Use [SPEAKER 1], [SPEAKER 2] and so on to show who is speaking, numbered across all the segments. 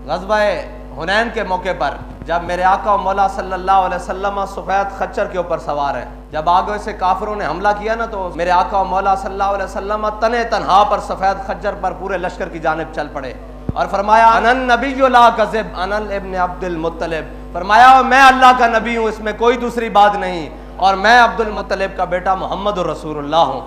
[SPEAKER 1] ग़ज़वा हुनैन के मौके पर जब मेरे आका मौला सल्लल्लाहु अलैहि वसल्लम सफ़ेद खच्चर के ऊपर सवार है, जब आगे से काफिरों ने हमला किया ना, तो मेरे आका मौला सल्लल्लाहु अलैहि वसल्लम तने तनहा पर सफ़ेद खच्चर पर पूरे लश्कर की जानिब चल पड़े और फरमाया अनन नबी ला कज़िब अनल इब्न अब्दुल मुत्तलिब, फरमाया मैं अल्लाह का नबी हूँ, इसमें कोई दूसरी बात नहीं, और मैं अब्दुल मुत्तलिब का बेटा मोहम्मद रसूलुल्लाह हूँ।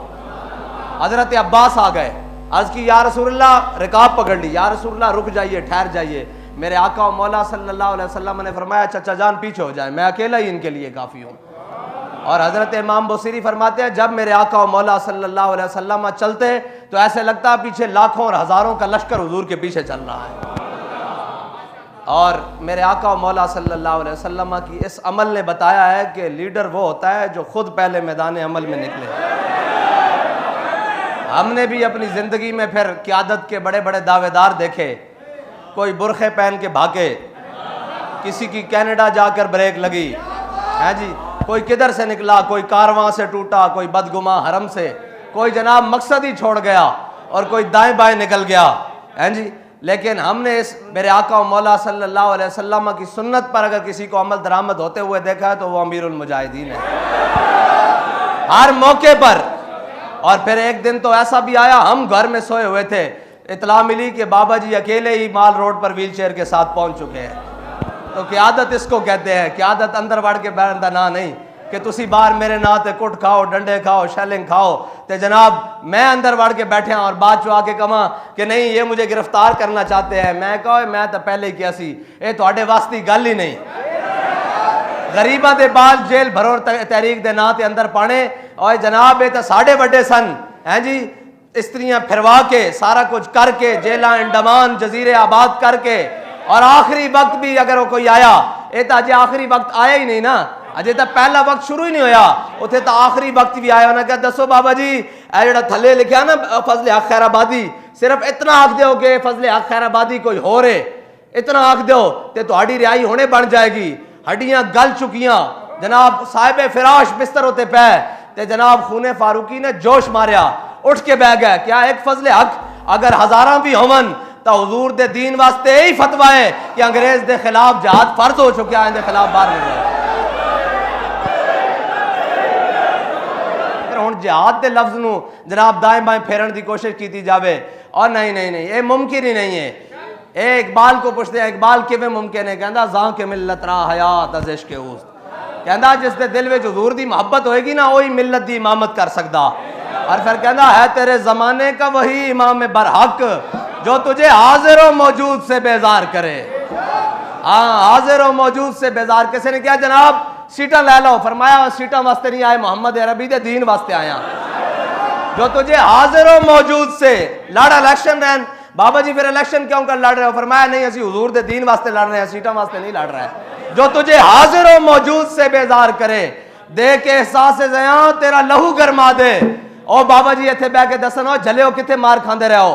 [SPEAKER 1] हज़रत अब्बास आ गए, अर्ज़ की या रसूलल्लाह, रिकाब पकड़ ली, या रसूलल्लाह रुक जाइए, ठहर जाइए। मेरे आका मौला सल्लल्लाहु अलैहि वसल्लम ने फरमाया चचा जान पीछे हो जाए, मैं अकेला ही इनके लिए काफ़ी हूँ। और हज़रत इमाम बुसीरी फरमाते हैं जब मेरे आका मौला सल्लल्लाहु अलैहि वसल्लम चलते तो ऐसे लगता है पीछे लाखों और हज़ारों का लश्कर हुजूर के पीछे चल रहा है। और मेरे आका मौला सल्लल्लाहु अलैहि वसल्लम की इस अमल ने बताया है कि लीडर वो होता है जो खुद पहले मैदान अमल में निकले। हमने भी अपनी ज़िंदगी में फिर क़यादत के बड़े बड़े दावेदार देखे, कोई बुरखे पहन के भागे, किसी की कनाडा जाकर ब्रेक लगी है जी, कोई किधर से निकला, कोई कारवां से टूटा, कोई बदगुमा हरम से, कोई जनाब मकसद ही छोड़ गया और कोई दाएं बाएं निकल गया है जी। लेकिन हमने इस मेरे आका मौला सल्लल्लाहु अलैहि वसल्लम की सुन्नत पर अगर किसी को अमल दरामद होते हुए देखा है तो वो अमीरुल मुजाहिदीन है हर मौके पर। और फिर एक दिन तो ऐसा भी आया, हम घर में सोए हुए थे, इतला मिली कि बाबा जी अकेले ही माल रोड पर व्हील चेयर के साथ पहुंच चुके हैं। तो क़यादत इसको कहते हैं, क़यादत अंदर वड़ के बैठन दा ना नहीं कि तुसी बाहर मेरे ना ते कुट खाओ, डंडे खाओ, शैलिंग खाओ, ते जनाब मैं अंदर वड़ के बैठे और बाद चो आके कमा कि नहीं ये मुझे गिरफ्तार करना चाहते हैं। मैं कहो मैं तो पहले ही किया सी, ये थोड़े वास्ते गल ही नहीं। गरीबा दे बाल जेल भरो तहरीक दे ना ते अंदर पाने, और जनाब ये तो साढ़े बड़े सन हैं जी, स्त्रियां फिरवा के सारा कुछ करके जेला अंडमान जजीरे आबाद करके, और आखिरी वक्त भी अगर वो कोई आया, ये तो अजय आखिरी वक्त आया ही नहीं ना, अजय तो पहला वक्त शुरू ही नहीं होया, उथे तो आखिरी वक्त भी आया। उन्हें क्या दसो बाबा जी ए जड़ा थले लिखा ना फजले हक खैराबादी, सिर्फ इतना आख दो कि फजले हक खैराबादी कोई हो रे, इतना आख दो तो तुहाड़ी रिहाई होने बन जाएगी। हड्डियां गल चुकियां, जनाब साहिब फिराश बिस्तर होते पै, ते जनाब खूने फारूकी ने जोश मारिया, उठ के बह गया। क्या एक फजले हक अगर हजारा भी होवन तो हुजूर दे दीन वास्ते यही फतवा है कि अंग्रेज दे खिलाफ जहाद फर्ज हो चुका है, इनके खिलाफ बाहर निकलो। फिर हुण जहाद दे लफ्ज नू जनाब दाएं बाएं फेरन की कोशिश की जावे, और नहीं नहीं नहीं ये मुमकिन ही नहीं है। ए इकबाल को पूछते हैं, इकबाल किवें मुमकिन है? कहंदा जां के मिलत रा हयात अज इश्क उस, कहंदा जिस दे दिल विच हुजूर दी मोहब्बत होएगी ना वही मिलत दी इमामत कर सकदा। और फिर कहंदा है तेरे जमाने का वही इमाम बरहक जो तुझे हाजिर व मौजूद से बेजार करे। हाँ हाजिर व मौजूद से बेजार। किसी ने क्या जनाब सीटा ले लो, फरमाया सीटा वास्ते नहीं आए, मोहम्मद अरबी दे दीन वास्ते आया। जो तुझे हाजिर व मौजूद से लड़ इलेक्शन रहन, बाबा जी फिर इलेक्शन क्यों कर लड़ रहे हो? फरमाया नहीं असी हुजूर दे दीन वास्ते लड़ रहे हैं, सीटा वास्ते नहीं लड़ रहा है। जो तुझे हाजिर व मौजूद से बेजार करे, दे के एहसास ज़िया तेरा लहू गरमा दे। ओ बाबा जी इत्थे बह के दसन, ओ झलियो किथे मार खांदे रहो,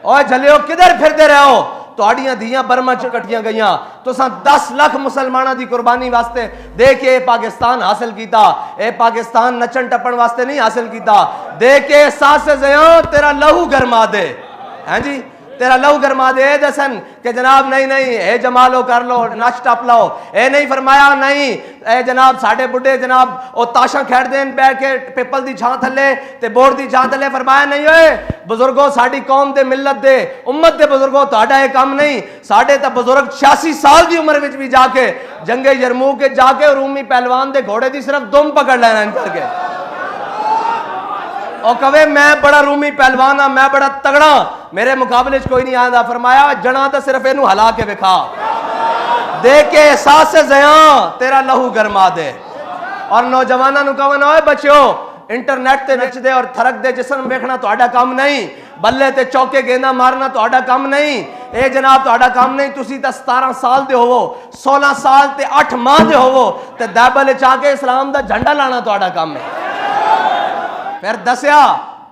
[SPEAKER 1] ओ झलियो किधर फिरदे रहो? तुहाड़ियां धीयां बर्मा च कटियां गईयां, तुसां 10 लाख मुसलमानां दी कुर्बानी वास्ते दे के पाकिस्तान हासिल कीता। ए पाकिस्तान नचन टपन वास्ते नहीं हासिल कीता। दे के एहसास ज़िया तेरा लहू गरमा दे, हैं जी तेरा लहू गरमा दे। दसन कि जनाब नहीं नहीं ए जमा लो, कर लो, नच टप लो। ए नहीं फरमाया नहीं ए जनाब साढ़े बुढ़े जनाब ओ ताशा खेड़ देन बैठ के पिपल दी छां थले ते बोर दी छां थले। फरमाया नहीं ओए बुजुर्गो साडी कौम दे मिलत दे उम्मत दे बुजुर्गो तुहाडा ये काम नहीं। साढ़े तो बुजुर्ग 86 साल की उम्र विच भी जाके जंगे यरमूक के जाके रूमी पहलवान दे घोड़े दी सिर्फ दुम पकड़ लेना करके, और कवे मैं बड़ा रूमी पहलवान हाँ, मैं बड़ा तगड़ा, मेरे मुकाबले कोई नहीं आंदा। फरमाया जना तो सिर्फ इनू हला के विखा, दे के एहसास से ज़िया तेरा लहू गरमा दे। और नौजवानों नू कहवन ओए बच्चो इंटरनेट ते नचदे और थरक दे जिस्म वेखना तुहाडा काम नहीं, बल्ले ते चौके गेंदा मारना तुहाडा काम नहीं, ए जनाब तुहाडा काम नहीं। तुसी तो 17 साल दे होवो, 16 साल ते 8 माह दे होवो ते दैबल च आके इस्लाम दा झंडा लाना तुहाडा काम है। फिर दसिया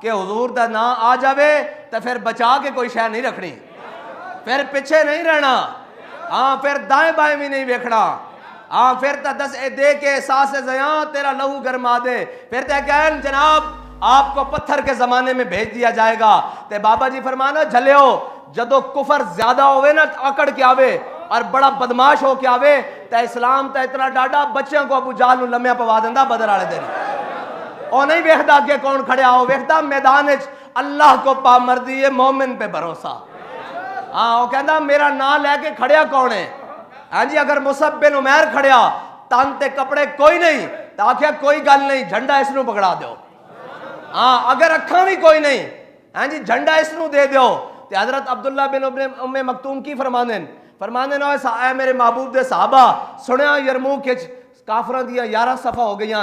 [SPEAKER 1] कि हुजूर दा ना आ जावे तो फिर बचा के कोई शय नहीं रखनी, फिर पिछे नहीं रहना, हाँ फिर दाएं बाएं भी नहीं वेखना, हाँ फिर तो दस दे के एहसास ज़िया तेरा लहू गरमा दे। फिर तो कहन जनाब आपको पत्थर के जमाने में भेज दिया जाएगा। ते बाबा जी फरमाना झलियो जदों कुफर ज्यादा होवे ना अकड़ के आवे और बड़ा बदमाश हो के आवे तो इस्लाम तो इतना डाडा बच्चों को अबू जाल लम्या पवा देंदा बदर वाले दिन। और नहीं वेखदा अगे कौन खड़िया हो, वेखदा मैदान अल्लाह को पामर्दी है, मोमिन पे भरोसा। हाँ वो कहता मेरा नाम लैके खड़िया कौन है? हाँ जी अगर मुसअब बिन उमैर खड़िया तन ते कपड़े कोई नहीं तो आख्या कोई गल नहीं झंडा इसनू पकड़ा दो। हाँ अगर अखा भी कोई नहीं, हाँ जी झंडा इसनू दे दो। तो हजरत अब्दुल्ला बिन उम्मे मकतूम की फरमाने ना मेरे महबूब दे सहाबा सुनिया यरमूक काफरां दियां 11 सफा हो गई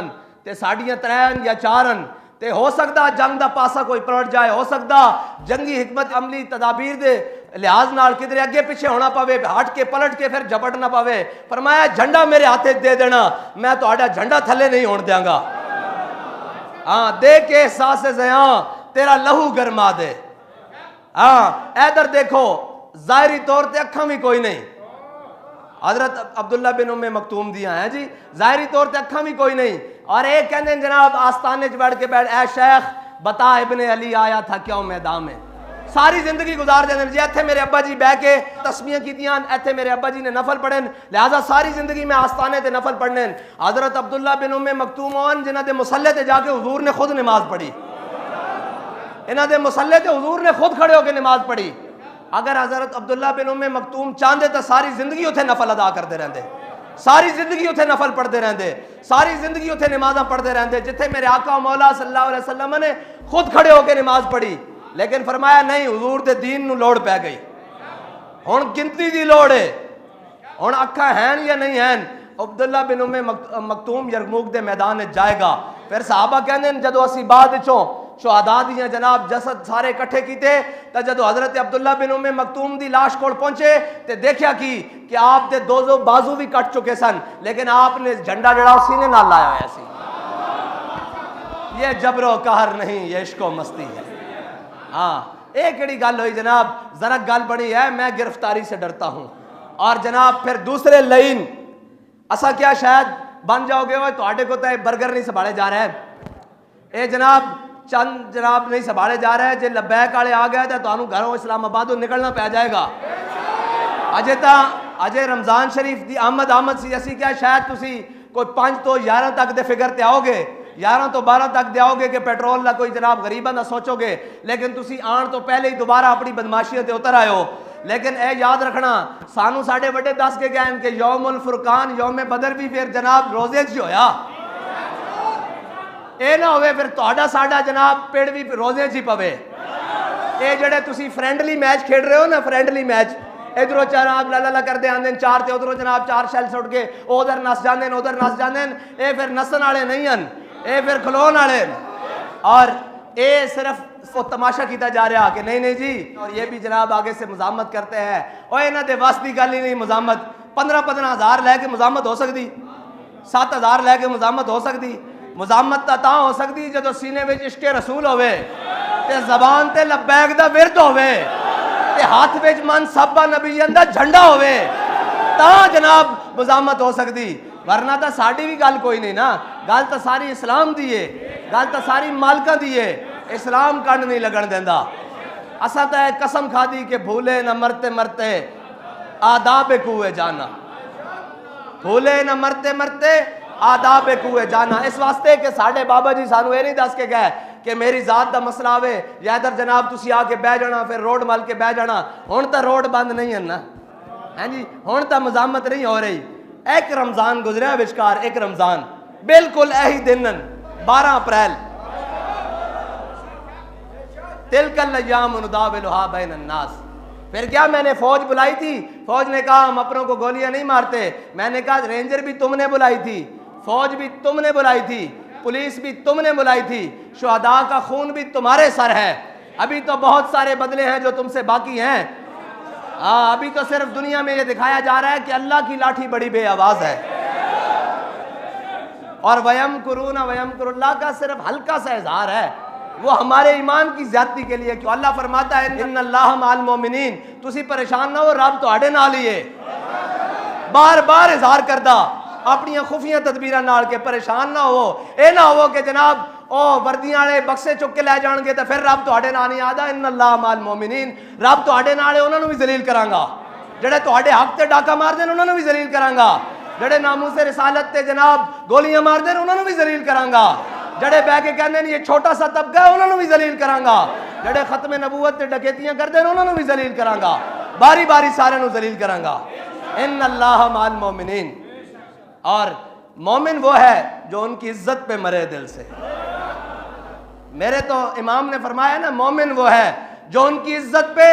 [SPEAKER 1] ते साड़ियां 3 या 4 ते हो सकता जंग दा पासा कोई पलट जाए, हो सकता जंगी हिकमत अमली तदाबीर दे लिहाज नाल किधर अगे पीछे होना पवे, हट के पलट के फिर झपट ना पवे। फरमाया झंडा मेरे हाथे दे देना, मैं तुहाडा झंडा थले नहीं होने देंगा। हाँ दे के एहसास ज़या तेरा लहू गरमा दे। हाँ इधर देखो जाहिरी तौर पे अखा भी कोई नहीं, हजरत अब्दुल्ला बिन उम्मे मकतूम दिया है जी, जाहिरी तौर पे अखा भी कोई नहीं। और एक कहते जनाब आस्थाने च बैठ के ए शेख बता इब्ने अली आया था क्यों मैदान में। सारी जिंदगी गुजार देने जी इत्थे मेरे अब्बा जी बह के तस्बीहां कीतियां, इत्थे मेरे अब्बा जी ने नफल पढ़े, लिहाजा सारी जिंदगी में आस्थाने ते नफल पढ़ने। हजरत अब्दुल्ला बिन उम्मे मकतूम होन जिन्हां दे मुसल्ले ते जाके हुजूर ने खुद नमाज पढ़ी, इन्हां दे मुसल्ले ते हुजूर ने खुद खड़े होकर नमाज पढ़ी। अगर हजरत अब्दुल्ला बिन उम्मे मकतूम चाहते तो सारी जिंदगी उत्थे नफल अदा करते रहते, सारी जिंदगी उत्थे नफल पढ़ते रहते, सारी जिंदगी उत्थे नमाज़ां पढ़ते रहते जिथे मेरे आका मौला सल्लल्लाहु अलैहि वसल्लम ने खुद खड़े होकर नमाज पढ़ी। लेकिन फरमाया नहीं हुजूर दे दीन नूं लोड़ पै गई, हुण गिनती दी लोड़ है, हुण अखा हैं या नहीं हैं। अब्दुल्ला बिन उम्मे मकतूम यरमूक दे मैदान में जाएगा। फिर सहाबा कहंदे जदों असीं बाद विचों शुहदा दियां जनाब जसद सारे इकट्ठे कीते तो जदों हजरत अब्दुल्ला बिन उम्मे मकतूम दी लाश कोल पहुंचे तो देखा कि आप दे दो बाजू भी कट चुके सन, लेकिन आपने झंडा जड़ा सीने नाल लाया होया सी। ये जबरो कहर नहीं ये इश्को मस्ती है। हाँ एक केड़ी गल हुई जनाब, जरा गल बनी है मैं गिरफ्तारी से डरता हूं। और जनाब फिर दूसरे लाइन असा क्या शायद बन जाओगे वो तुहाडे को तो बर्गर नहीं संभाले जा रहा है, ये जनाब चंद जनाब नहीं संभाले जा रहे हैं। जे लबैक वाले आ गए तो तुहानू घरों इस्लामाबादों निकलना पै जाएगा। अजे रमजान शरीफ की आमद सी, असी क्या शायद तुसी कोई 5 तो 11 तक दे फिगर ते आओगे, 11 तो 12 तक दे आओगे कि पेट्रोल का कोई जनाब गरीबों का सोचोगे, लेकिन तुसी आन तो पहले ही दोबारा अपनी बदमाशियों ते उतर आयो। लेकिन ए याद रखना सानू साडे वड्डे दस के गए कि यौमुल फुरकान यौम बदर भी फिर जनाब रोजे च होया, ये ना होवे फिर तुहाडा साडा जनाब पेड़ भी रोजे च ही पवे। ये जड़े तुसी फ्रेंडली मैच खेड रहे हो ना, फ्रेंडली मैच इधरों जनाब ला करते आंदे 4 ते उधरों जनाब 4 शैल सुट के उधर नस जाते उधर नस जाते, ये फिर नसन वाले नहीं हैं, ये फिर खलोन वाले। और ये सिर्फ वो तमाशा किया जा रहा कि नहीं जी। और ये भी जनाब आगे से मुजामत करते हैं और इन्हों के वस की गल ही नहीं। मुजामत 15-15 हज़ार लैके मुजामत हो सकती, 7 हज़ार लैके मुजामत हो सकती। मुजामत तो हो सकती जो सीने में इश्के रसूल होवे ते जबान ते लब्बैक दा विरद होवे ते हाथ विच मन सबा नबीयन दा झंडा होवे ता जनाब मुजामत हो सकती, वरना तो साड़ी भी गल कोई नहीं ना। गल तो सारी इस्लाम दी है, गल तो सारी मालका दी है, इस्लाम कंड नहीं लगन देंदा। असा तो कसम खादी कि भूले न मरते मरते आदाब कुए जाना, भूले न मरते मरते आदाब कुए जाना। इस वास्ते कि साढ़े बाबा जी सानू ये नहीं दस के गए कि मेरी जात का मसला आवे या इधर जनाब तुसी आके बह जाना फिर रोड मल के बह जाना। हुण तो रोड बंद नहीं है ना, है जी, हुण तो मजामत नहीं हो रही। एक रमजान गुजरिया विचकार, एक रमजान बिल्कुल यही दिन 12 अप्रैल, तिलकल अय्याम नुदाविलुहा बैन अन्नास। फिर क्या मैंने फौज बुलाई थी, फौज ने कहा हम अपनों को गोलियां नहीं मारते। मैंने कहा रेंजर भी तुमने बुलाई थी, फौज भी तुमने बुलाई थी, पुलिस भी तुमने बुलाई थी, शुहदा का खून भी तुम्हारे सर है। अभी तो बहुत सारे बदले हैं जो तुमसे बाकी हैं। अभी तो सिर्फ दुनिया में ये दिखाया जा रहा है कि अल्लाह की लाठी बड़ी बेआवाज है। और वयम कुरूना वयम कुरुल्लाह का सिर्फ हल्का सा इजहार है, वो हमारे ईमान की ज्यादती के लिए। क्यों अल्लाह फरमाता है इन्नल्लाह माल मोमिनीन, तुसी परेशान ना हो, रब तुहाडे नाल ही है। बार बार इजहार करदा अपनी खुफिया तदबीर नाल के परेशान ना हो। ये ना हो कि जनाब ओ वर्दियां वाले बक्से चुक के लै जाएंगे तो फिर रब तुहाडे नाल नहीं आदा। इन्नल्लाह माल मोमिनीन, रब तुहाडे नाल है, उन्होंने भी जलील करांगा। जेड़े तुहाडे हक ते डाका मारदे ने उन्होंने भी जलील करांगा। जेड़े नामूसे रिसालत ते जनाब गोलियां मारदे ने उन्होंने भी जलील करांगा। जेड़े बह के कहंदे ने ये छोटा सा तबका है उन्होंने भी जलील करांगा। जेड़े खत्म नबूवत ते डकैतियां करदे ने उन्होंने भी जलील करांगा। बारी बारी सारे नु जलील करांगा। इन्नल्लाह माल मोमिनीन, और मोमिन वो है जो उनकी इज्जत पे मरे दिल से। मेरे तो इमाम ने फरमाया ना, मोमिन वो है जो उनकी इज्जत पे